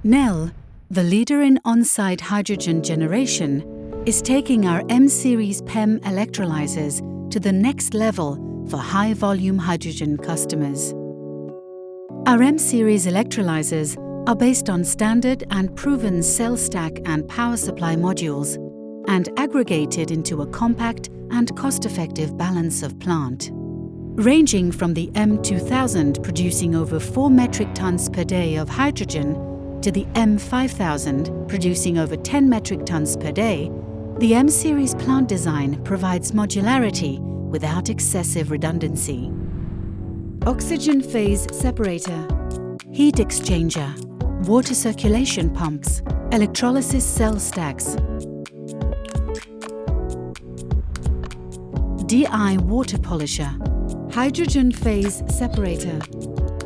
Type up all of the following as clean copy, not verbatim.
Nel, the leader in on-site hydrogen generation, is taking our M Series PEM electrolyzers to the next level for high-volume hydrogen customers. Our M Series electrolyzers are based on standard and proven cell stack and power supply modules and aggregated into a compact and cost-effective balance of plant. Ranging from the M2000 producing over 4 metric tons per day of hydrogen to the M5000 producing over 10 metric tons per day, the M Series plant design provides modularity without excessive redundancy. Oxygen phase separator, heat exchanger, water circulation pumps, electrolysis cell stacks, DI water polisher, hydrogen phase separator,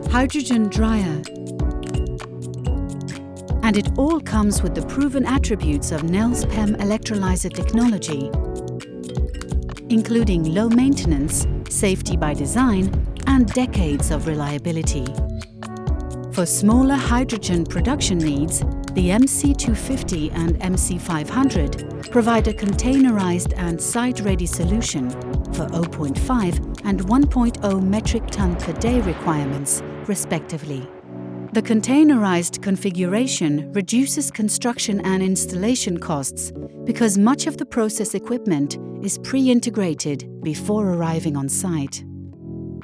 hydrogen dryer, and it all comes with the proven attributes of Nel's PEM electrolyzer technology, including low maintenance, safety by design, and decades of reliability. For smaller hydrogen production needs, the MC250 and MC500 provide a containerized and site-ready solution for 0.5 and 1.0 metric ton per day requirements, respectively. The containerized configuration reduces construction and installation costs because much of the process equipment is pre-integrated before arriving on site.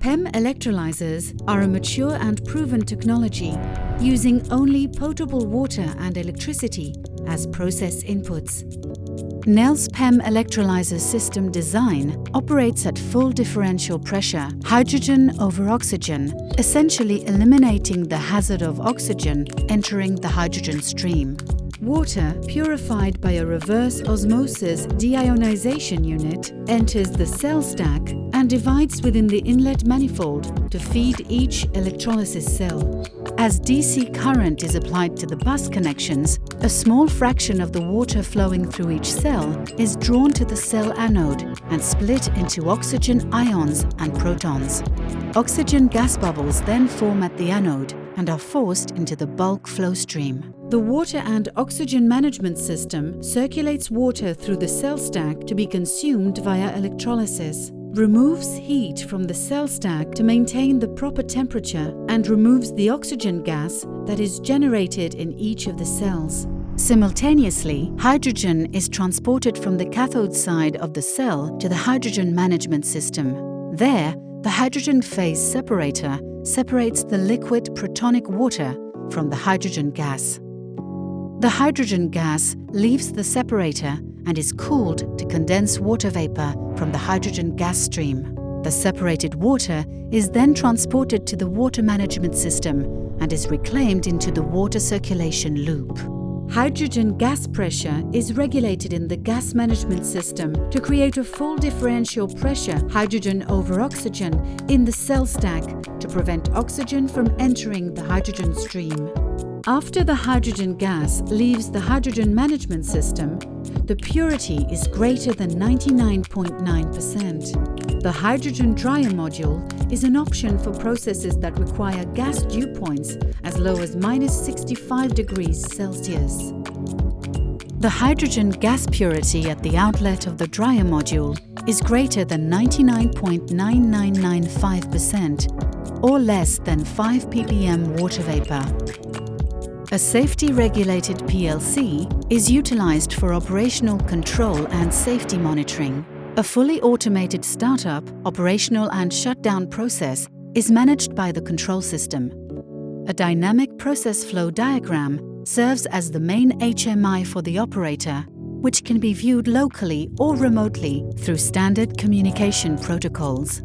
PEM electrolyzers are a mature and proven technology using only potable water and electricity as process inputs. Nel's PEM electrolyzer system design operates at full differential pressure, hydrogen over oxygen, essentially eliminating the hazard of oxygen entering the hydrogen stream. Water, purified by a reverse osmosis deionization unit, enters the cell stack and divides within the inlet manifold to feed each electrolysis cell. As DC current is applied to the bus connections, a small fraction of the water flowing through each cell is drawn to the cell anode and split into oxygen ions and protons. Oxygen gas bubbles then form at the anode and are forced into the bulk flow stream. The water and oxygen management system circulates water through the cell stack to be consumed via electrolysis, removes heat from the cell stack to maintain the proper temperature, and removes the oxygen gas that is generated in each of the cells. Simultaneously, hydrogen is transported from the cathode side of the cell to the hydrogen management system. There, the hydrogen phase separator separates the liquid protonic water from the hydrogen gas. The hydrogen gas leaves the separator and is cooled to condense water vapor from the hydrogen gas stream. The separated water is then transported to the water management system and is reclaimed into the water circulation loop. Hydrogen gas pressure is regulated in the gas management system to create a full differential pressure hydrogen over oxygen in the cell stack to prevent oxygen from entering the hydrogen stream. After the hydrogen gas leaves the hydrogen management system, the purity is greater than 99.9%. The hydrogen dryer module is an option for processes that require gas dew points as low as -65 degrees Celsius. The hydrogen gas purity at the outlet of the dryer module is greater than 99.9995% or less than 5 ppm water vapor. A safety-regulated PLC is utilized for operational control and safety monitoring. A fully automated startup, operational and shutdown process is managed by the control system. A dynamic process flow diagram serves as the main HMI for the operator, which can be viewed locally or remotely through standard communication protocols.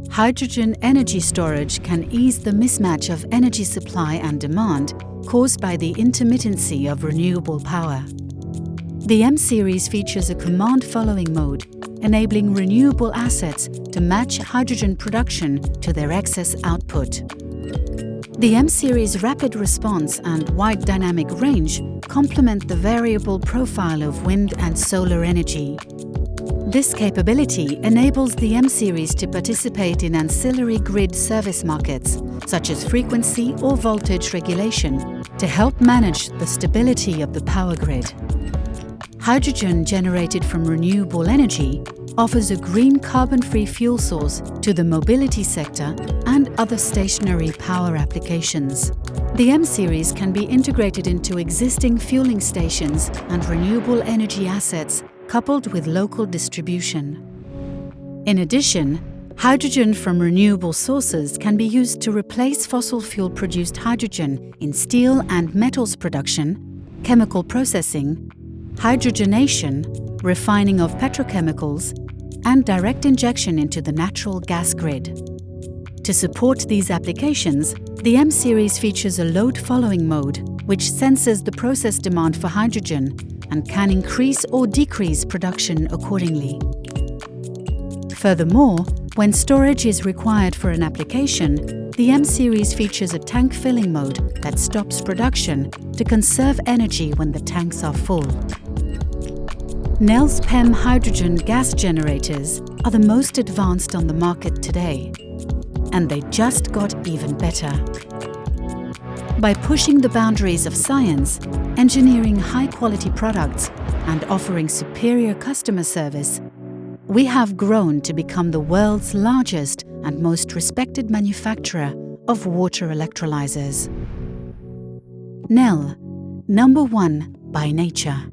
Hydrogen energy storage can ease the mismatch of energy supply and demand caused by the intermittency of renewable power. The M Series features a command-following mode, enabling renewable assets to match hydrogen production to their excess output. The M Series rapid response and wide dynamic range complement the variable profile of wind and solar energy. This capability enables the M Series to participate in ancillary grid service markets, such as frequency or voltage regulation, to help manage the stability of the power grid. Hydrogen generated from renewable energy offers a green carbon-free fuel source to the mobility sector and other stationary power applications. The M Series can be integrated into existing fueling stations and renewable energy assets coupled with local distribution. In addition, hydrogen from renewable sources can be used to replace fossil fuel-produced hydrogen in steel and metals production, chemical processing, hydrogenation, refining of petrochemicals, and direct injection into the natural gas grid. To support these applications, the M Series features a load-following mode, which senses the process demand for hydrogen and can increase or decrease production accordingly. Furthermore, when storage is required for an application, the M Series features a tank filling mode that stops production to conserve energy when the tanks are full. Nel's PEM hydrogen gas generators are the most advanced on the market today, and they just got even better. By pushing the boundaries of science, engineering high-quality products, and offering superior customer service, we have grown to become the world's largest and most respected manufacturer of water electrolyzers. Nel, #1 by nature.